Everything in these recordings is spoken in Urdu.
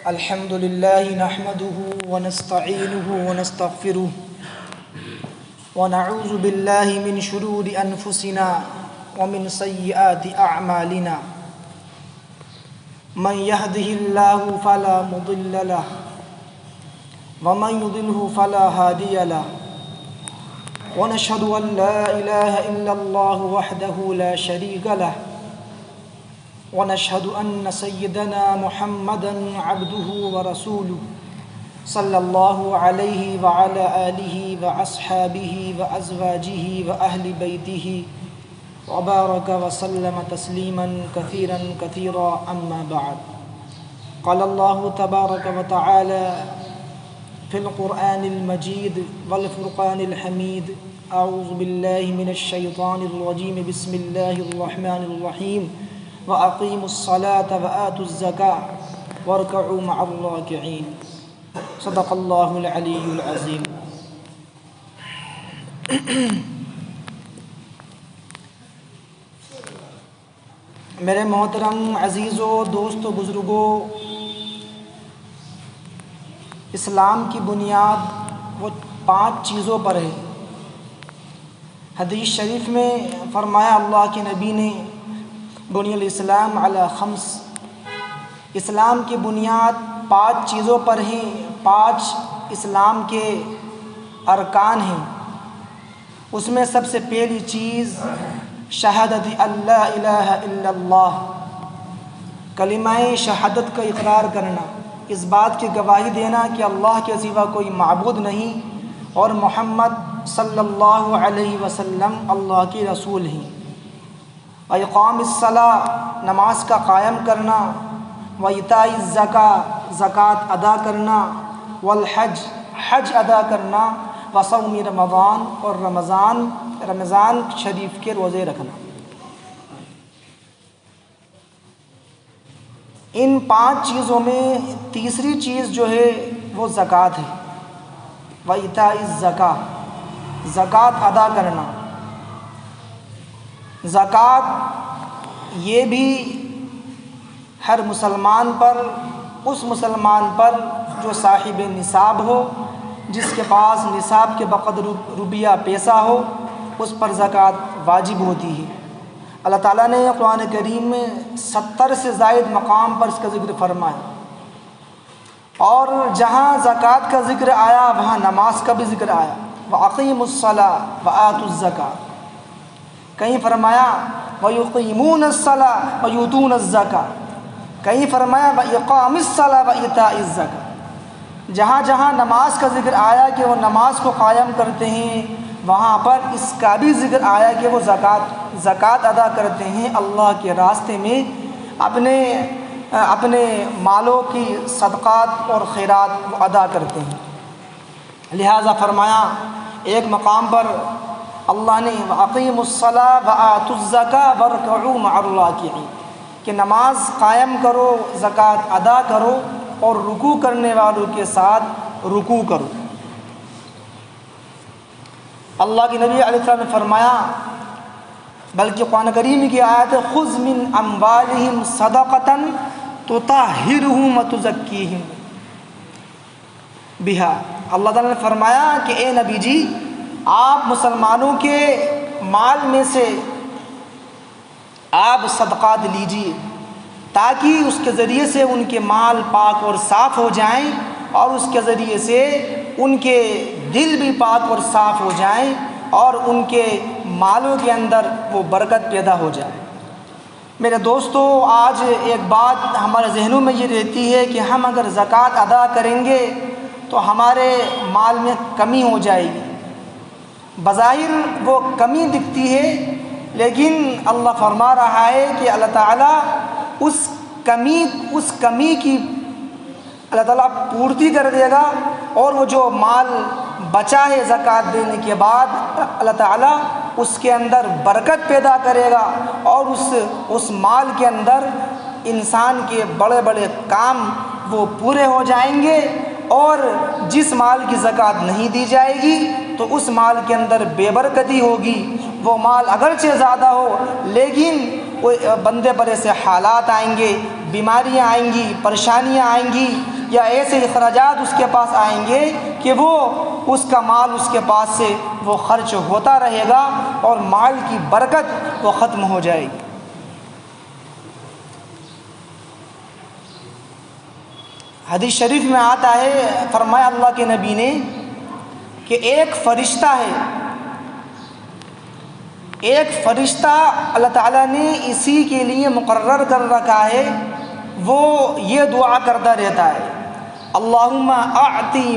الحمد لله نحمده ونستعينه ونستغفره ونعوذ بالله من شرور أنفسنا ومن سيئات أعمالنا من يهده الله فلا مضل له ومن يضلل فلا هادي له ونشهد أن لا إله إلا الله وحده لا شريك له ونشهد أن سيدنا محمدًا عبده ورسوله صلى الله عليه وعلى آله وأصحابه وأزواجه وأهل بيته وبارك وسلم تسليماً كثيراً كثيراً أما بعد قال الله تبارك وتعالى في القرآن المجيد والفرقان الحميد أعوذ بالله من الشيطان الرجيم بسم الله الرحمن الرحيم وَأَقِيمُوا الصَّلَاةَ وَآتُوا الزَّكَاةَ وَارْكَعُوا مَعَ الرَّاكِعِينَ صدق اللہ العلی العظیم۔ میرے محترم عزیزو، دوستو، بزرگو، اسلام کی بنیاد وہ 5 چیزوں پر ہے۔ حدیث شریف میں فرمایا اللہ کے نبی نے بنی الاسلام علی 5، اسلام کی بنیاد 5 چیزوں پر ہیں، 5 اسلام کے ارکان ہیں۔ اس میں سب سے پہلی چیز شہادت اللہ الہ الا اللہ، کلمہ شہادت کا اقرار کرنا، اس بات کی گواہی دینا کہ اللہ کے سوا کوئی معبود نہیں اور محمد صلی اللہ علیہ وسلم اللہ کے رسول ہیں۔ اقام الصلاۃ، نماز کا قائم کرنا، وایتاء الزکاۃ، زکوٰۃ ادا کرنا، والحج، حج ادا کرنا، وصوم رمضان، اور رمضان شریف کے روزے رکھنا۔ ان 5 چیزوں میں تیسری چیز جو ہے وہ زکوٰۃ ہے۔ وایتاء الزکاۃ، زکوٰۃ ادا کرنا۔ زکوٰۃ یہ بھی ہر مسلمان پر، اس مسلمان پر جو صاحب نصاب ہو، جس کے پاس نصاب کے بقدر روپیہ پیسہ ہو، اس پر زکوٰۃ واجب ہوتی ہے۔ اللہ تعالیٰ نے قرآن کریم میں 70 سے زائد مقام پر اس کا ذکر فرمایا، اور جہاں زکوٰۃ کا ذکر آیا وہاں نماز کا بھی ذکر آیا۔ وَأَقِيمُوا الصَّلَاةَ وَآتُوا الزَّكَاةَ، کہیں فرمایا وَيُقِيمُونَ الصَّلَاةَ وَيُؤْتُونَ الزَّكَاةَ، کہیں فرمایا وَإِقَامِ الصَّلَاةِ وَإِيتَاءِ الزَّكَاةِ۔ جہاں جہاں نماز کا ذکر آیا کہ وہ نماز کو قائم کرتے ہیں، وہاں پر اس کا بھی ذکر آیا کہ وہ زکوٰۃ ادا کرتے ہیں، اللہ کے راستے میں اپنے مالوں کی صدقات اور خیرات وہ ادا کرتے ہیں۔ لہٰذا فرمایا ایک مقام پر اللہ نے وَأَقِيمُوا الصَّلَاةَ وَآتُوا الزَّكَاةَ وَارْكَعُوا مَعَ الرَّاكِعِينَ، کہ نماز قائم کرو، زکوٰۃ ادا کرو، اور رکوع کرنے والوں کے ساتھ رکوع کرو۔ اللہ کے نبی علیہ السلام نے فرمایا، بلکہ قرآن کریم کی آیت ہے خُذْ مِنْ أَمْوَالِهِمْ صَدَقَةً تُطَهِّرُهُمْ وَتُزَكِّيهِمْ بِهَا۔ اللہ تعالیٰ نے فرمایا کہ اے نبی جی، آپ مسلمانوں کے مال میں سے آپ صدقات لیجیے، تاکہ اس کے ذریعے سے ان کے مال پاک اور صاف ہو جائیں، اور اس کے ذریعے سے ان کے دل بھی پاک اور صاف ہو جائیں، اور ان کے مالوں کے اندر وہ برکت پیدا ہو جائے۔ میرے دوستو، آج ایک بات ہمارے ذہنوں میں یہ رہتی ہے کہ ہم اگر زکوٰۃ ادا کریں گے تو ہمارے مال میں کمی ہو جائے گی۔ بظاہر وہ کمی دکھتی ہے، لیکن اللہ فرما رہا ہے کہ اللہ تعالیٰ اس کمی کی اللہ تعالیٰ پورتی کر دے گا، اور وہ جو مال بچا ہے زکوٰۃ دینے کے بعد، اللہ تعالیٰ اس کے اندر برکت پیدا کرے گا، اور اس مال کے اندر انسان کے بڑے بڑے کام وہ پورے ہو جائیں گے، اور جس مال کی زکوٰۃ نہیں دی جائے گی تو اس مال کے اندر بے برکتی ہوگی۔ وہ مال اگرچہ زیادہ ہو، لیکن بندے پر ایسے حالات آئیں گے بیماریاں آئیں گی، پریشانیاں آئیں گی، یا ایسے اخراجات اس کے پاس آئیں گے کہ وہ اس کا مال اس کے پاس سے وہ خرچ ہوتا رہے گا اور مال کی برکت وہ ختم ہو جائے گی۔ حدیث شریف میں آتا ہے، فرمایا اللہ کے نبی نے کہ ایک فرشتہ اللہ تعالیٰ نے اسی کے لیے مقرر کر رکھا ہے، وہ یہ دعا کرتا رہتا ہے، اللہم اعطی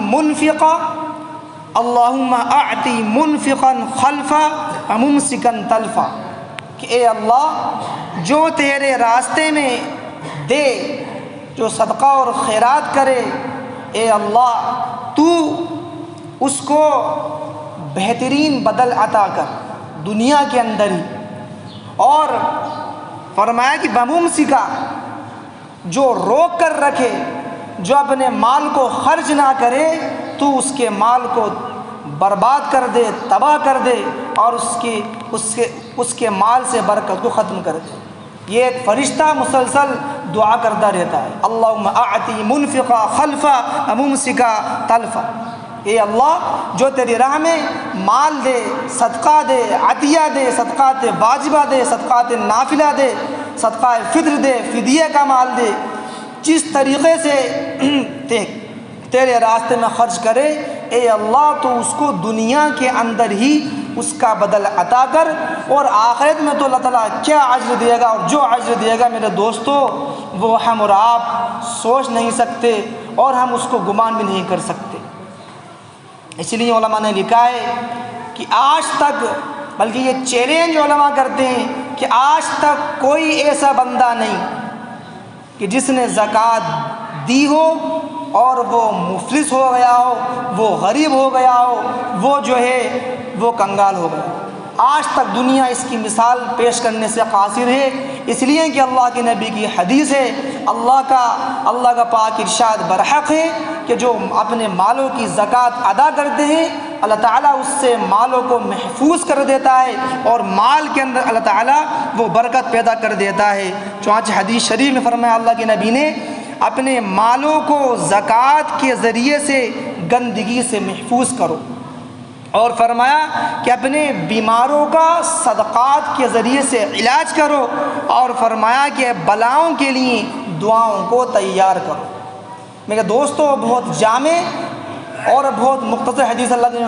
منفقا خلفا وممسکا تلفا، کہ اے اللہ جو تیرے راستے میں دے، جو صدقہ اور خیرات کرے، اے اللہ تو اس کو بہترین بدل عطا کر دنیا کے اندر ہی، اور فرمایا کہ بممسکا، جو روک کر رکھے، جو اپنے مال کو خرچ نہ کرے، تو اس کے مال کو برباد کر دے، تباہ کر دے، اور اس کے مال سے برکت کو ختم کر دے۔ یہ ایک فرشتہ مسلسل دعا کرتا رہتا ہے، اللہم اعطی منفقا خلفا وممسکا تلفا، اے اللہ جو تیری راہ میں مال دے، صدقہ دے، عطیہ دے، صدقات واجبہ دے، صدقات نافلہ دے، صدقہ فطر دے، فدیہ کا مال دے، جس طریقے سے تیرے راستے میں خرچ کرے، اے اللہ تو اس کو دنیا کے اندر ہی اس کا بدل عطا کر، اور آخرت میں تو اللہ تعالیٰ کیا اجر دے گا، اور جو اجر دے گا میرے دوستو وہ ہم اور آپ سوچ نہیں سکتے، اور ہم اس کو گمان بھی نہیں کر سکتے۔ اس لیے علماء نے لکھا ہے کہ آج تک، بلکہ یہ چیلنج علماء کرتے ہیں کہ آج تک کوئی ایسا بندہ نہیں کہ جس نے زکوٰۃ دی ہو اور وہ مفلس ہو گیا ہو، وہ غریب ہو گیا ہو، وہ جو ہے وہ کنگال ہو گیا۔ آج تک دنیا اس کی مثال پیش کرنے سے قاصر ہے، اس لیے کہ اللہ کے نبی کی حدیث ہے، اللہ کا پاک ارشاد برحق ہے کہ جو اپنے مالوں کی زکوٰۃ ادا کرتے ہیں، اللہ تعالیٰ اس سے مالوں کو محفوظ کر دیتا ہے، اور مال کے اندر اللہ تعالیٰ وہ برکت پیدا کر دیتا ہے۔ چنانچہ حدیث شریف میں فرمایا اللہ کے نبی نے، اپنے مالوں کو زکوٰۃ کے ذریعے سے گندگی سے محفوظ کرو، اور فرمایا کہ اپنے بیماروں کا صدقات کے ذریعے سے علاج کرو، اور فرمایا کہ بلاؤں کے لیے دعاؤں کو تیار کرو۔ میرے دوستو بہت جامع اور بہت مختصر حدیث اللہ نے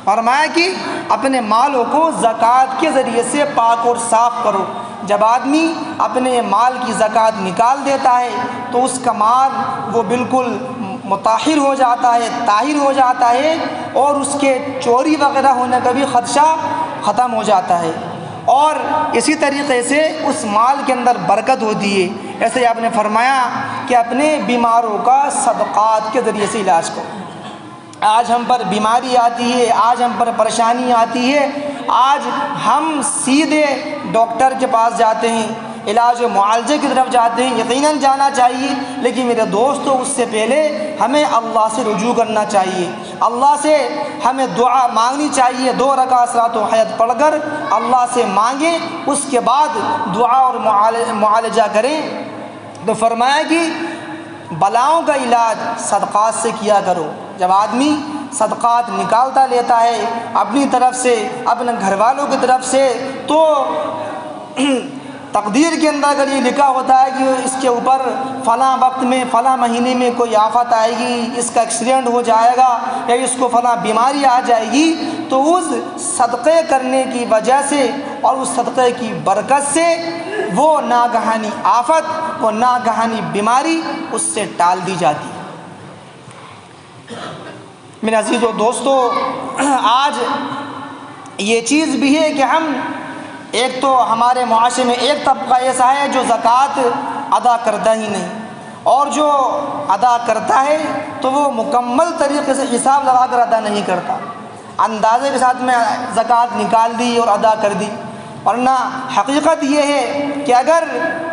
فرمایا کہ اپنے مالوں کو زکوٰۃ کے ذریعے سے پاک اور صاف کرو۔ جب آدمی اپنے مال کی زکوٰۃ نکال دیتا ہے تو اس کا مال وہ بالکل مطہر ہو جاتا ہے، طاہر ہو جاتا ہے، اور اس کے چوری وغیرہ ہونے کا بھی خدشہ ختم ہو جاتا ہے، اور اسی طریقے سے اس مال کے اندر برکت ہوتی ہے۔ ایسے ہی آپ نے فرمایا کہ اپنے بیماروں کا صدقات کے ذریعے سے علاج کرو۔ آج ہم پر بیماری آتی ہے، آج ہم پر پریشانی آتی ہے، آج ہم سیدھے ڈاکٹر کے پاس جاتے ہیں، علاج و معالجے کی طرف جاتے ہیں، یقیناً جانا چاہیے، لیکن میرے دوستو اس سے پہلے ہمیں اللہ سے رجوع کرنا چاہیے، اللہ سے ہمیں دعا مانگنی چاہیے، 2 رکعت صلاۃ الحاجت پڑھ کر اللہ سے مانگیں، اس کے بعد دعا اور معالجہ کریں۔ تو فرمایا کہ بلاؤں کا علاج صدقات سے کیا کرو۔ جب آدمی صدقات نکالتا لیتا ہے اپنی طرف سے، اپنے گھر والوں کی طرف سے، تو تقدیر کے اندر اگر یہ لکھا ہوتا ہے کہ اس کے اوپر فلاں وقت میں فلاں مہینے میں کوئی آفت آئے گی، اس کا ایکسیڈنٹ ہو جائے گا، یا اس کو فلاں بیماری آ جائے گی، تو اس صدقے کرنے کی وجہ سے اور اس صدقے کی برکت سے وہ ناگہانی آفت، وہ ناگہانی بیماری اس سے ٹال دی جاتی ہے۔ میرے عزیزو دوستو، آج یہ چیز بھی ہے کہ ہم ایک تو ہمارے معاشرے میں ایک طبقہ ایسا ہے جو زکوٰۃ ادا کرتا ہی نہیں، اور جو ادا کرتا ہے تو وہ مکمل طریقے سے حساب لگا کر ادا نہیں کرتا، اندازے کے ساتھ میں زکوٰۃ نکال دی اور ادا کر دی۔ ورنہ حقیقت یہ ہے کہ اگر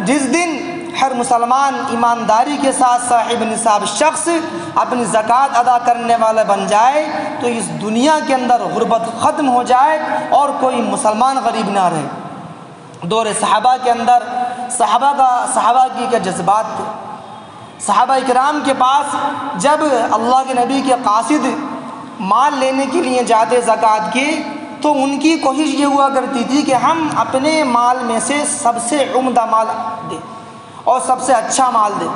جس دن ہر مسلمان ایمانداری کے ساتھ صاحب نصاب شخص اپنی زکوٰۃ ادا کرنے والا بن جائے تو اس دنیا کے اندر غربت ختم ہو جائے اور کوئی مسلمان غریب نہ رہے۔ دور صحابہ کے اندر صحابہ کی کیا جذبات تھے۔ صحابہ اکرام کے پاس جب اللہ کے نبی کے قاصد مال لینے کے لیے جاتے زکوٰۃ کے، تو ان کی کوشش یہ ہوا کرتی تھی کہ ہم اپنے مال میں سے سب سے عمدہ مال دیں اور سب سے اچھا مال دیں۔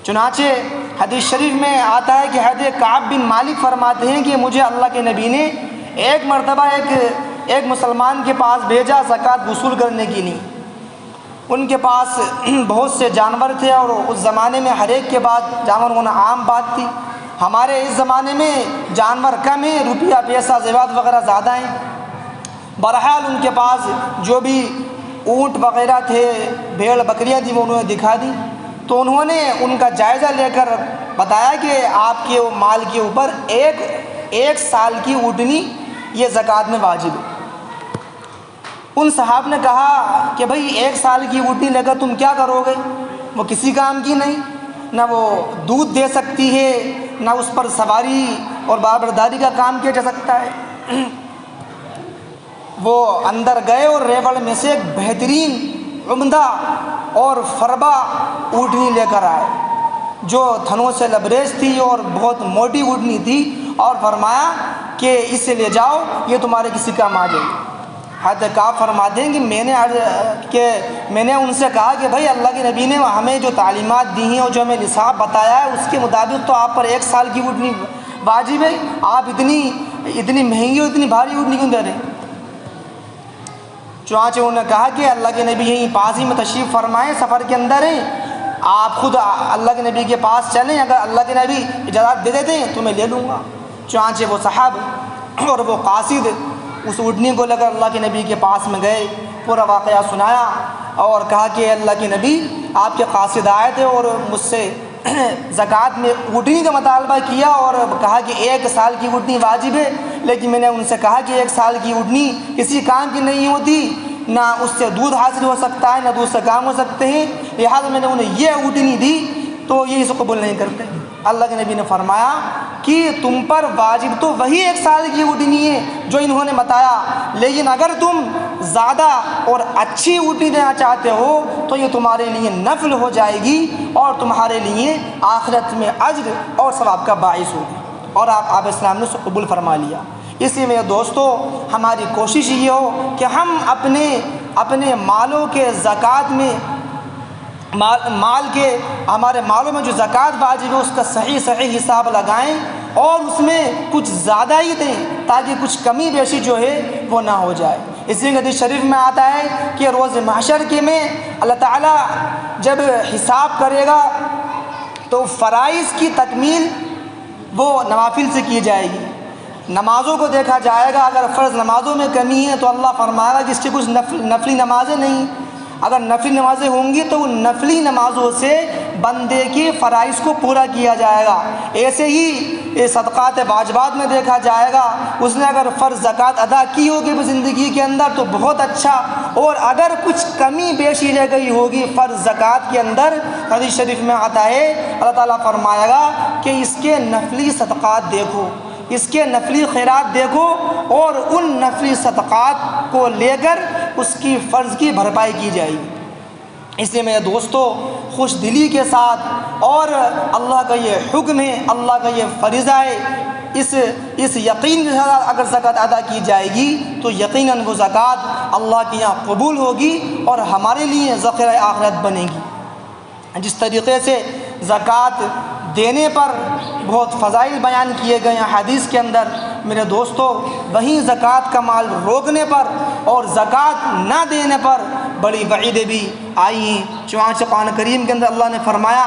چنانچہ حدیث شریف میں آتا ہے کہ حضرت کعب بن مالک فرماتے ہیں کہ مجھے اللہ کے نبی نے ایک مرتبہ ایک مسلمان کے پاس بھیجا زکوٰۃ وصول کرنے کے لیے۔ ان کے پاس بہت سے جانور تھے اور اس زمانے میں ہر ایک کے بعد جانور ہونا عام بات تھی۔ ہمارے اس زمانے میں جانور کم ہیں، روپیہ پیسہ زیورات وغیرہ زیادہ ہیں۔ بہرحال ان کے پاس جو بھی اونٹ وغیرہ تھے، بھیڑ بکریاں تھیں، وہ انہوں نے دکھا دی۔ تو انہوں نے ان کا جائزہ لے کر بتایا کہ آپ کے مال کے اوپر ایک سال کی اونٹنی یہ زکوٰۃ میں واجب ہے۔ ان صحاب نے کہا کہ بھئی ایک سال کی اونٹنی لے کر تم کیا کرو گے؟ وہ کسی کام کی نہیں، نہ وہ دودھ دے سکتی ہے، نہ اس پر سواری اور باربرداری کا کام کیا جا سکتا ہے۔ وہ اندر گئے اور ریوڑ میں سے ایک بہترین عمدہ اور فربا اونٹنی لے کر آئے جو تھنوں سے لبریز تھی اور بہت موٹی اونٹنی تھی، اور فرمایا کہ اسے لے جاؤ، یہ تمہارے کسی کام آ جائے گی۔ حضرت کعب فرماتے ہیں کہ میں نے ان سے کہا کہ بھائی اللہ کے نبی نے ہمیں جو تعلیمات دی ہیں اور جو ہمیں نصاب بتایا ہے اس کے مطابق تو آپ پر ایک سال کی اونٹنی واجب ہے، آپ اتنی مہنگی اور اتنی بھاری اونٹنی کیوں دے رہے ہیں؟ چنانچہ انہوں نے کہا کہ اللہ کے نبی یہیں پاس ہی میں تشریف فرمائیں، سفر کے اندر ہیں، آپ خود اللہ کے نبی کے پاس چلیں، اگر اللہ کے نبی اجازت دے دیتے ہیں تو میں لے لوں گا۔ چنانچہ وہ صحاب اور وہ قاصد اس اونٹنی کو لے کر اللہ کے نبی کے پاس میں گئے، پورا واقعہ سنایا اور کہا کہ اللہ کے نبی آپ کے قاصد آئے تھے اور مجھ سے زکوٰۃ میں اونٹنی کا مطالبہ کیا اور کہا کہ ایک سال کی اونٹنی واجب ہے، لیکن میں نے ان سے کہا کہ ایک سال کی اونٹنی کسی کام کی نہیں ہوتی، نہ اس سے دودھ حاصل ہو سکتا ہے، نہ دوسرے کام ہو سکتے ہیں، لہٰذا میں نے انہیں یہ اونٹنی دی تو یہ اسے قبول نہیں کرتے۔ اللہ کے نبی نے فرمایا کہ تم پر واجب تو وہی ایک سال کی اونٹنی ہے جو انہوں نے بتایا، لیکن اگر تم زیادہ اور اچھی اونٹنی دینا چاہتے ہو تو یہ تمہارے لیے نفل ہو جائے گی اور تمہارے لیے آخرت میں اجر اور ثواب کا باعث ہوگی، اور آپ اسلام نے اسے قبول فرما لیا۔ اسی میں دوستو ہماری کوشش یہ ہو کہ ہم اپنے مالوں کے زکوٰۃ میں ہمارے مالوں میں جو زکوٰۃ واجب ہے اس کا صحیح حساب لگائیں اور اس میں کچھ زیادہ ہی دیں تاکہ کچھ کمی بیشی جو ہے وہ نہ ہو جائے۔ اس لیے حدیث شریف میں آتا ہے کہ روز محشر کے میں اللہ تعالیٰ جب حساب کرے گا تو فرائض کی تکمیل وہ نوافل سے کی جائے گی، نمازوں کو دیکھا جائے گا، اگر فرض نمازوں میں کمی ہے تو اللہ فرمائے گا کہ اس کی کچھ نفلی نمازیں نہیں، اگر نفلی نمازیں ہوں گی تو ان نفلی نمازوں سے بندے کے فرائض کو پورا کیا جائے گا۔ ایسے ہی صدقات واجبات میں دیکھا جائے گا، اس نے اگر فرض زکوٰۃ ادا کی ہوگی زندگی کے اندر تو بہت اچھا، اور اگر کچھ کمی بیشی رہ گئی ہوگی فرض زکوٰۃ کے اندر، حدیث شریف میں آتا ہے اللہ تعالیٰ فرمائے گا کہ اس کے نفلی صدقات دیکھو، اس کے نفلی خیرات دیکھو اور ان نفلی صدقات کو لے کر اس کی فرض کی بھرپائی کی جائے گی۔ اس لیے میرے دوستو خوش دلی کے ساتھ، اور اللہ کا یہ حکم ہے، اللہ کا یہ فریضہ ہے، اس یقین کے ساتھ اگر زکوٰۃ ادا کی جائے گی تو یقیناً وہ زکوٰۃ اللہ کے یہاں قبول ہوگی اور ہمارے لیے ذخیرہ آخرت بنے گی۔ جس طریقے سے زکوٰۃ دینے پر بہت فضائل بیان کیے گئے ہیں حدیث کے اندر، میرے دوستو وہیں زکوٰۃ کا مال روکنے پر اور زکوٰۃ نہ دینے پر بڑی وعیدیں بھی آئی ہیں۔ چنانچہ قرآن کریم کے اندر اللہ نے فرمایا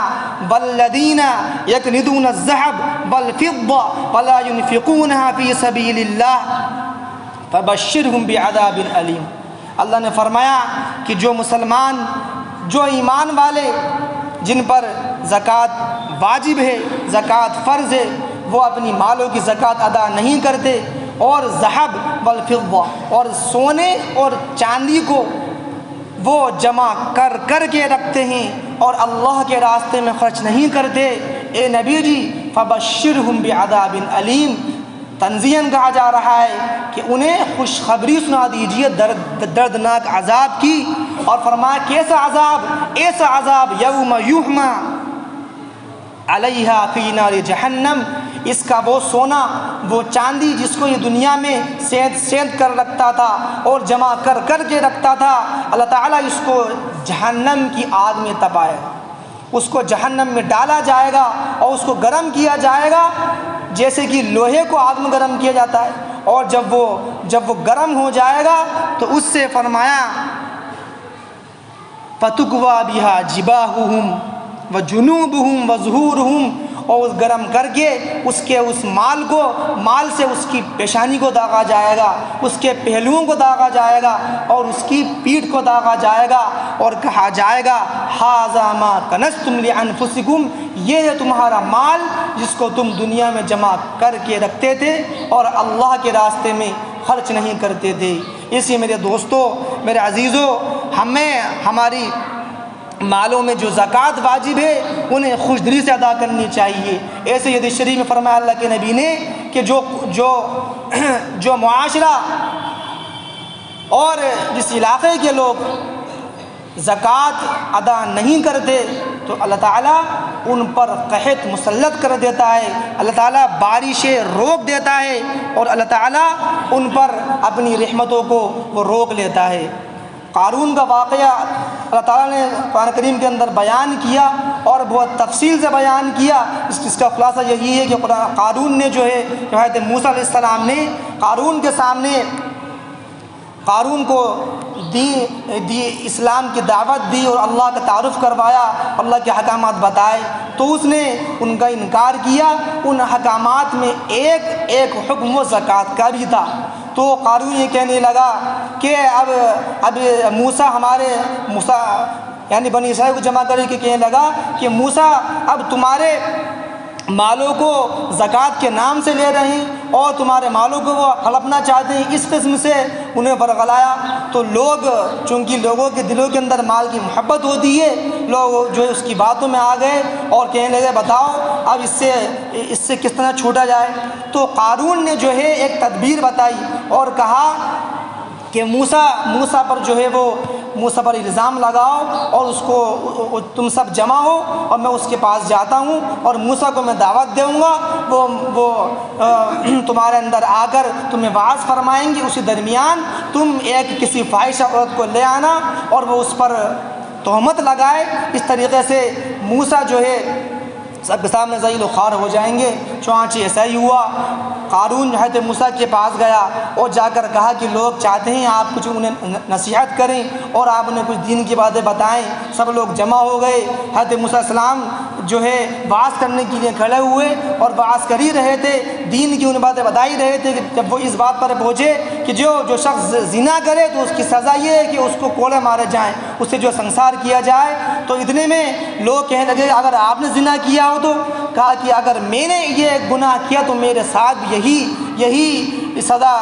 والذین یکنزون الذهب والفضة ولا ينفقونها في سبیل اللہ فبشرهم بعذاب علیم۔ اللہ نے فرمایا کہ جو مسلمان، جو ایمان والے جن پر زکوٰۃ واجب ہے، زکوٰۃ فرض ہے، وہ اپنی مالوں کی زکوٰۃ ادا نہیں کرتے، اور ذہب والفضہ اور سونے اور چاندی کو وہ جمع کر کے رکھتے ہیں اور اللہ کے راستے میں خرچ نہیں کرتے، اے نبی جی فبشرہم بعذاب علیم، تنزیہاً کہا جا رہا ہے کہ انہیں خوشخبری سنا دیجیے دردناک عذاب کی، اور فرمایا کیسا عذاب؟ ایسا عذاب یوم یحمى علیہا فی نار جہنم، اس کا وہ سونا، وہ چاندی جس کو یہ دنیا میں سینت کر رکھتا تھا اور جمع کر کے رکھتا تھا، اللہ تعالیٰ اس کو جہنم کی آگ میں تپائے گا، اس کو جہنم میں ڈالا جائے گا اور اس کو گرم کیا جائے گا جیسے کہ لوہے کو آگ میں گرم کیا جاتا ہے، اور جب وہ گرم ہو جائے گا تو اس سے فرمایا فَتُكْوَى بِهَا جِبَاهُهُمْ وَجُنُوبُهُمْ وَظُهُورُهُمْ، اور اس گرم کر کے اس مال سے اس کی پیشانی کو داغا جائے گا، اس کے پہلوؤں کو داغا جائے گا اور اس کی پیٹھ کو داغا جائے گا، اور کہا جائے گا ھذا ما کنزتم لانفسکم، یہ ہے تمہارا مال جس کو تم دنیا میں جمع کر کے رکھتے تھے اور اللہ کے راستے میں خرچ نہیں کرتے تھے۔ اس لیے میرے دوستو، میرے عزیزو، ہمیں ہماری مالوں میں جو زکوٰۃ واجب ہے انہیں خوش دلی سے ادا کرنی چاہیے۔ ایسے حدیث شریف میں فرمایا اللہ کے نبی نے کہ جو معاشرہ اور جس علاقے کے لوگ زکوٰۃ ادا نہیں کرتے تو اللہ تعالیٰ ان پر قحط مسلط کر دیتا ہے، اللہ تعالیٰ بارشیں روک دیتا ہے، اور اللہ تعالیٰ ان پر اپنی رحمتوں کو وہ روک لیتا ہے۔ قارون کا واقعہ اللہ تعالیٰ نے قرآن کریم کے اندر بیان کیا اور بہت تفصیل سے بیان کیا۔ اس کا خلاصہ یہی ہے کہ قارون نے جو ہے حضرت موسیٰ علیہ السلام نے قارون کے سامنے قارون کو اسلام کی دعوت دی اور اللہ کا تعارف کروایا، اللہ کے حکامات بتائے، تو اس نے ان کا انکار کیا۔ ان حکامات میں ایک حکم و زکوٰۃ کا بھی تھا۔ تو قارون یہ کہنے لگا کہ اب موسیٰ یعنی بنی اسرائیل کو جمع کر کے کہنے لگا کہ موسیٰ اب تمہارے مالوں کو زکوٰۃ کے نام سے لے رہے ہیں اور تمہارے مالوں کو وہ ہڑپنا چاہتے ہیں، اس قسم سے انہیں برگلایا۔ تو چونکہ لوگوں کے دلوں کے اندر مال کی محبت ہوتی ہے، لوگ جو ہے اس کی باتوں میں آ گئے اور کہنے لگے بتاؤ اب اس سے کس طرح چھوٹا جائے۔ تو قارون نے جو ہے ایک تدبیر بتائی اور کہا کہ موسیٰ پر جو ہے وہ موسیٰ پر الزام لگاؤ اور اس کو تم سب جمع ہو اور میں اس کے پاس جاتا ہوں اور موسیٰ کو میں دعوت دوں گا، وہ تمہارے اندر آ کر تمہیں وعظ فرمائیں گے، اسی درمیان تم کسی فاحشہ عورت کو لے آنا اور وہ اس پر تہمت لگائے۔ اس طریقے سے موسیٰ جو ہے سب کے سامنے ذلیل و خوار ہو جائیں گے۔ چنانچہ ایسا ہی ہوا، قارون حضرت موسیٰ کے پاس گیا اور جا کر کہا کہ لوگ چاہتے ہیں آپ کچھ انہیں نصیحت کریں اور آپ انہیں کچھ دین کی باتیں بتائیں۔ سب لوگ جمع ہو گئے، حضرت موسیٰ علیہ السلام جو ہے وعظ کرنے کے لیے کھڑے ہوئے اور وعظ کر ہی رہے تھے، دین کی انہیں باتیں بتا ہی رہے تھے کہ جب وہ اس بات پر پہنچے کہ جو شخص زنا کرے تو اس کی سزا یہ ہے کہ اس کو کوڑے مارے جائیں، اسے جو سنسار کیا جائے۔ تو اتنے میں لوگ کہنے لگے اگر آپ نے زنا کیا ہو تو؟ کہا کہ اگر میں نے یہ گناہ کیا تو میرے ساتھ یہی سزا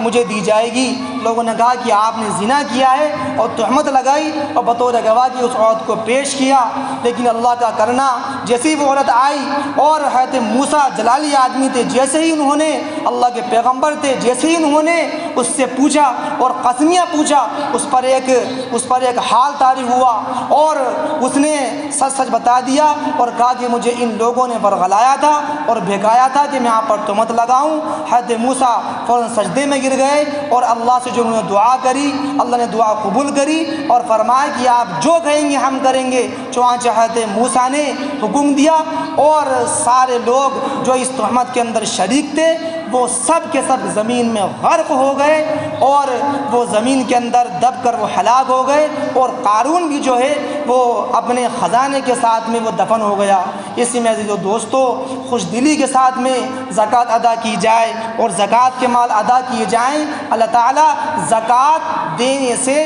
مجھے دی جائے گی۔ لوگوں نے کہا کہ آپ نے زنا کیا ہے اور تہمت لگائی اور بطور گواہ کی اس عورت کو پیش کیا، لیکن اللہ کا کرنا جیسے ہی وہ عورت آئی اور حضرت موسیٰ جلالی آدمی تھے، جیسے ہی انہوں نے اللہ کے پیغمبر تھے، جیسے ہی انہوں نے اس سے پوچھا اور قسمیہ پوچھا، اس پر ایک حال طاری ہوا اور اس نے سچ بتا دیا اور کہا کہ مجھے ان لوگوں نے برگلایا تھا اور بھگایا تھا کہ میں آپ پر تہمت لگاؤں۔ حضرت موسیٰ فوراً سجدے میں گر گئے اور اللہ سے جو انہوں نے دعا کری اللہ نے دعا قبول کری اور فرمایا کہ آپ جو کہیں گے ہم کریں گے۔ چنانچہ حضرت موسیٰ نے حکم دیا اور سارے لوگ جو اس تہمت کے اندر شریک تھے وہ سب کے سب زمین میں غرق ہو گئے اور وہ زمین کے اندر دب کر وہ ہلاک ہو گئے، اور قارون بھی جو ہے وہ اپنے خزانے کے ساتھ میں وہ دفن ہو گیا۔ اسی میں عزیز و دوستو خوش دلی کے ساتھ میں زکوٰۃ ادا کی جائے اور زکوٰۃ کے مال ادا کیے جائیں۔ اللہ تعالیٰ زکوٰۃ دینے سے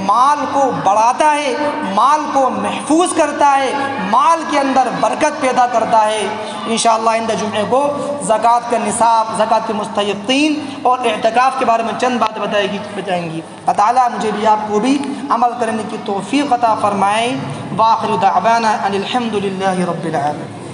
مال کو بڑھاتا ہے، مال کو محفوظ کرتا ہے، مال کے اندر برکت پیدا کرتا ہے۔ انشاءاللہ آئندہ جمعے کو زکوٰۃ کا نصاب، زکوٰۃ کے مستحقین اور اعتکاف کے بارے میں چند باتیں بتائیں گی۔ اللہ تعالیٰ مجھے بھی آپ کو بھی عمل کرنے کی توفیق عطا فرمائیں۔ وآخر دعوانا ان الحمد للہ رب العالمین۔